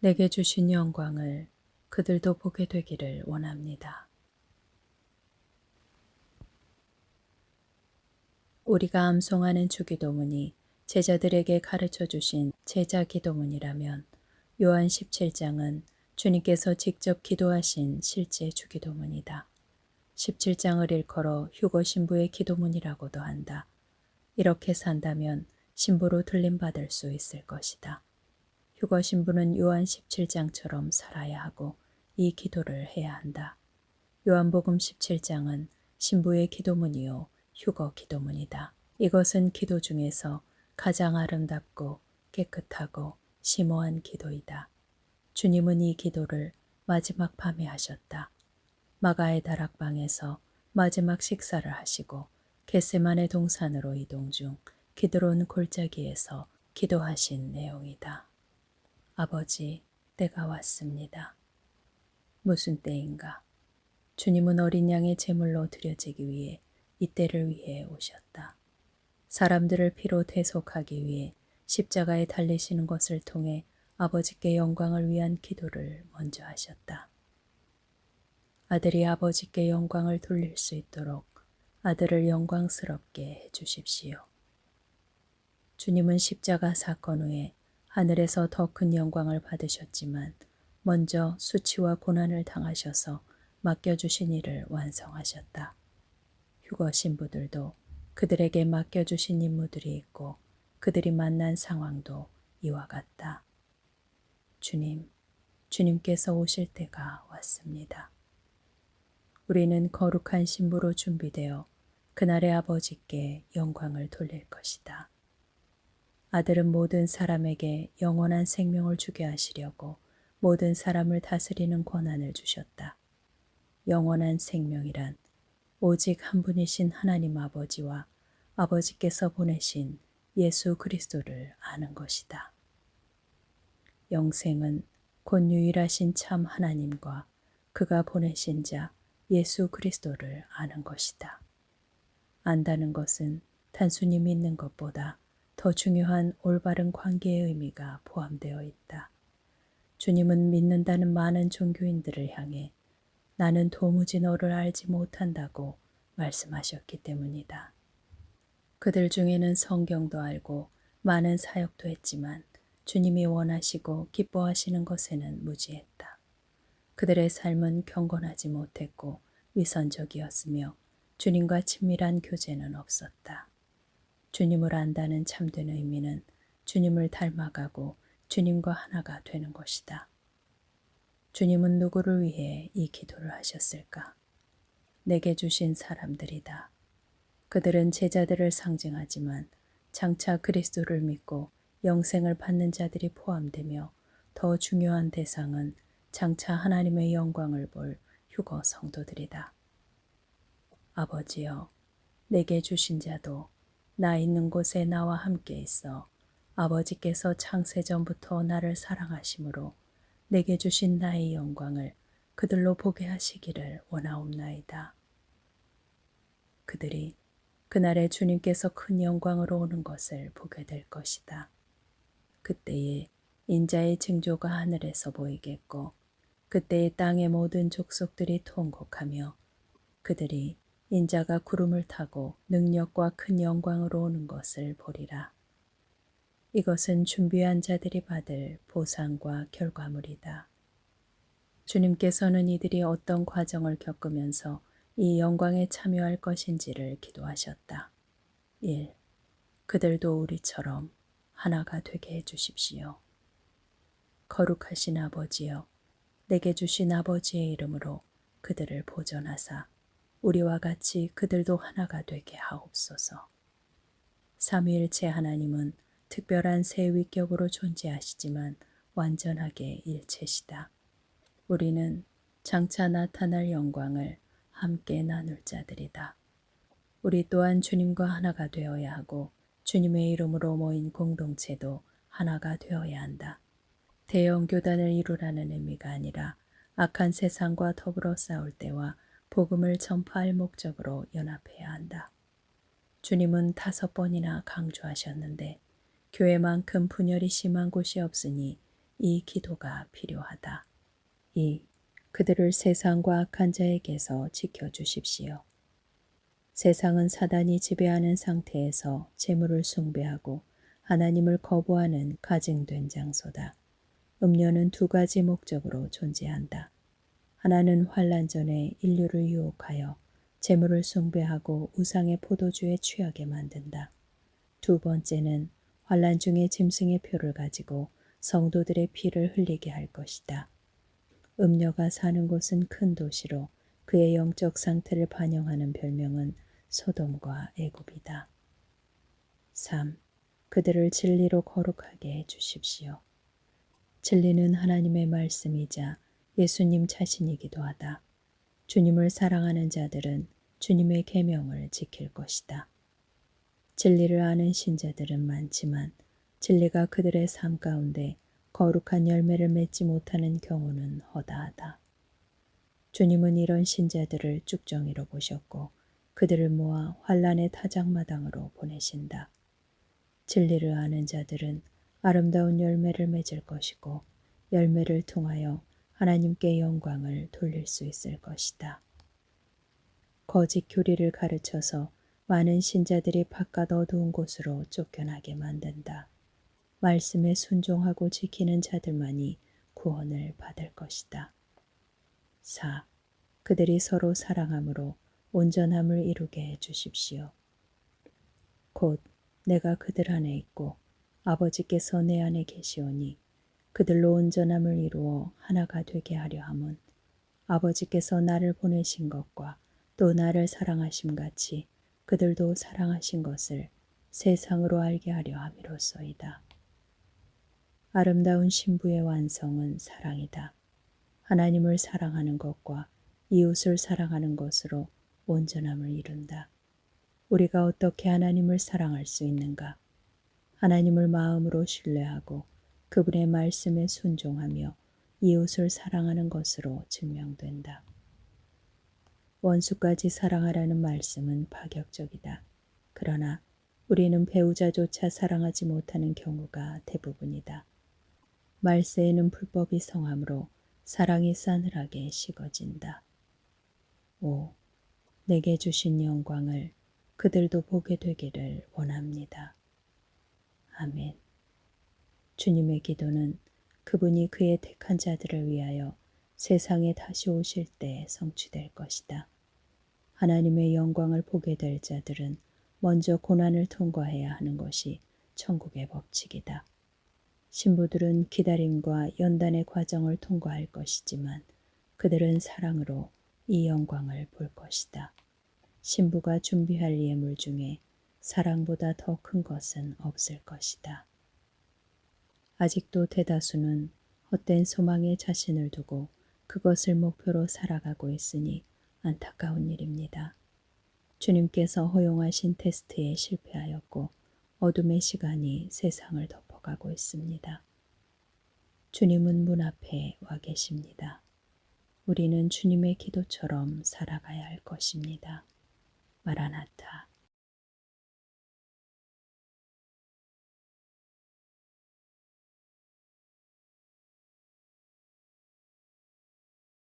내게 주신 영광을 그들도 보게 되기를 원합니다. 우리가 암송하는 주기도문이 제자들에게 가르쳐 주신 제자 기도문이라면 요한 17장은 주님께서 직접 기도하신 실제 주기도문이다. 17장을 일컬어 휴거 신부의 기도문이라고도 한다. 이렇게 산다면 신부로 들림받을 수 있을 것이다. 휴거 신부는 요한 17장처럼 살아야 하고 이 기도를 해야 한다. 요한복음 17장은 신부의 기도문이요 휴거 기도문이다. 이것은 기도 중에서 가장 아름답고 깨끗하고 심오한 기도이다. 주님은 이 기도를 마지막 밤에 하셨다. 마가의 다락방에서 마지막 식사를 하시고 겟세마네 동산으로 이동 중 기드론 골짜기에서 기도하신 내용이다. 아버지, 때가 왔습니다. 무슨 때인가? 주님은 어린 양의 제물로 드려지기 위해 이 때를 위해 오셨다. 사람들을 피로 대속하기 위해 십자가에 달리시는 것을 통해 아버지께 영광을 위한 기도를 먼저 하셨다. 아들이 아버지께 영광을 돌릴 수 있도록 아들을 영광스럽게 해주십시오. 주님은 십자가 사건 후에 하늘에서 더 큰 영광을 받으셨지만 먼저 수치와 고난을 당하셔서 맡겨주신 일을 완성하셨다. 휴거 신부들도 그들에게 맡겨주신 임무들이 있고 그들이 만난 상황도 이와 같다. 주님께서 오실 때가 왔습니다. 우리는 거룩한 신부로 준비되어 그날의 아버지께 영광을 돌릴 것이다. 아들은 모든 사람에게 영원한 생명을 주게 하시려고 모든 사람을 다스리는 권한을 주셨다. 영원한 생명이란 오직 한 분이신 하나님 아버지와 아버지께서 보내신 예수 그리스도를 아는 것이다. 영생은 곧 유일하신 참 하나님과 그가 보내신 자 예수 그리스도를 아는 것이다. 안다는 것은 단순히 믿는 것보다 더 중요한 올바른 관계의 의미가 포함되어 있다. 주님은 믿는다는 많은 종교인들을 향해 나는 도무지 너를 알지 못한다고 말씀하셨기 때문이다. 그들 중에는 성경도 알고 많은 사역도 했지만 주님이 원하시고 기뻐하시는 것에는 무지했다. 그들의 삶은 경건하지 못했고 위선적이었으며 주님과 친밀한 교제는 없었다. 주님을 안다는 참된 의미는 주님을 닮아가고 주님과 하나가 되는 것이다. 주님은 누구를 위해 이 기도를 하셨을까? 내게 주신 사람들이다. 그들은 제자들을 상징하지만 장차 그리스도를 믿고 영생을 받는 자들이 포함되며 더 중요한 대상은 장차 하나님의 영광을 볼 휴거 성도들이다. 아버지여, 내게 주신 자도 나 있는 곳에 나와 함께 있어 아버지께서 창세전부터 나를 사랑하심으로 내게 주신 나의 영광을 그들로 보게 하시기를 원하옵나이다. 그들이 그날에 주님께서 큰 영광으로 오는 것을 보게 될 것이다. 그때에 인자의 징조가 하늘에서 보이겠고 그때에 땅의 모든 족속들이 통곡하며 그들이 인자가 구름을 타고 능력과 큰 영광으로 오는 것을 보리라. 이것은 준비한 자들이 받을 보상과 결과물이다. 주님께서는 이들이 어떤 과정을 겪으면서 이 영광에 참여할 것인지를 기도하셨다. 1. 그들도 우리처럼 하나가 되게 해주십시오. 거룩하신 아버지여, 내게 주신 아버지의 이름으로 그들을 보존하사 우리와 같이 그들도 하나가 되게 하옵소서. 삼위일체 하나님은 특별한 세 위격으로 존재하시지만 완전하게 일체시다. 우리는 장차 나타날 영광을 함께 나눌 자들이다. 우리 또한 주님과 하나가 되어야 하고 주님의 이름으로 모인 공동체도 하나가 되어야 한다. 대형 교단을 이루라는 의미가 아니라 악한 세상과 더불어 싸울 때와 복음을 전파할 목적으로 연합해야 한다. 주님은 5번이나 강조하셨는데 교회만큼 분열이 심한 곳이 없으니 이 기도가 필요하다. 2. 그들을 세상과 악한 자에게서 지켜주십시오. 세상은 사단이 지배하는 상태에서 재물을 숭배하고 하나님을 거부하는 가증된 장소다. 음료는 두 가지 목적으로 존재한다. 하나는 환란 전에 인류를 유혹하여 재물을 숭배하고 우상의 포도주에 취하게 만든다. 두 번째는 환란 중에 짐승의 표를 가지고 성도들의 피를 흘리게 할 것이다. 음녀가 사는 곳은 큰 도시로 그의 영적 상태를 반영하는 별명은 소돔과 애굽이다. 3. 그들을 진리로 거룩하게 해 주십시오. 진리는 하나님의 말씀이자 예수님 자신이기도 하다. 주님을 사랑하는 자들은 주님의 계명을 지킬 것이다. 진리를 아는 신자들은 많지만 진리가 그들의 삶 가운데 거룩한 열매를 맺지 못하는 경우는 허다하다. 주님은 이런 신자들을 쭉정이로 보셨고 그들을 모아 환란의 타작마당으로 보내신다. 진리를 아는 자들은 아름다운 열매를 맺을 것이고 열매를 통하여 하나님께 영광을 돌릴 수 있을 것이다. 거짓 교리를 가르쳐서 많은 신자들이 바깥 어두운 곳으로 쫓겨나게 만든다. 말씀에 순종하고 지키는 자들만이 구원을 받을 것이다. 4. 그들이 서로 사랑함으로 온전함을 이루게 해 주십시오. 곧 내가 그들 안에 있고 아버지께서 내 안에 계시오니 그들로 온전함을 이루어 하나가 되게 하려 함은 아버지께서 나를 보내신 것과 또 나를 사랑하심 같이 그들도 사랑하신 것을 세상으로 알게 하려 함이로소이다. 아름다운 신부의 완성은 사랑이다. 하나님을 사랑하는 것과 이웃을 사랑하는 것으로 온전함을 이룬다. 우리가 어떻게 하나님을 사랑할 수 있는가? 하나님을 마음으로 신뢰하고 그분의 말씀에 순종하며 이웃을 사랑하는 것으로 증명된다. 원수까지 사랑하라는 말씀은 파격적이다. 그러나 우리는 배우자조차 사랑하지 못하는 경우가 대부분이다. 말세에는 불법이 성함으로 사랑이 싸늘하게 식어진다. 5. 내게 주신 영광을 그들도 보게 되기를 원합니다. 아멘. 주님의 기도는 그분이 그의 택한 자들을 위하여 세상에 다시 오실 때 성취될 것이다. 하나님의 영광을 보게 될 자들은 먼저 고난을 통과해야 하는 것이 천국의 법칙이다. 신부들은 기다림과 연단의 과정을 통과할 것이지만 그들은 사랑으로 이 영광을 볼 것이다. 신부가 준비할 예물 중에 사랑보다 더 큰 것은 없을 것이다. 아직도 대다수는 헛된 소망에 자신을 두고 그것을 목표로 살아가고 있으니 안타까운 일입니다. 주님께서 허용하신 테스트에 실패하였고 어둠의 시간이 세상을 덮어가고 있습니다. 주님은 문 앞에 와 계십니다. 우리는 주님의 기도처럼 살아가야 할 것입니다. 마라나타.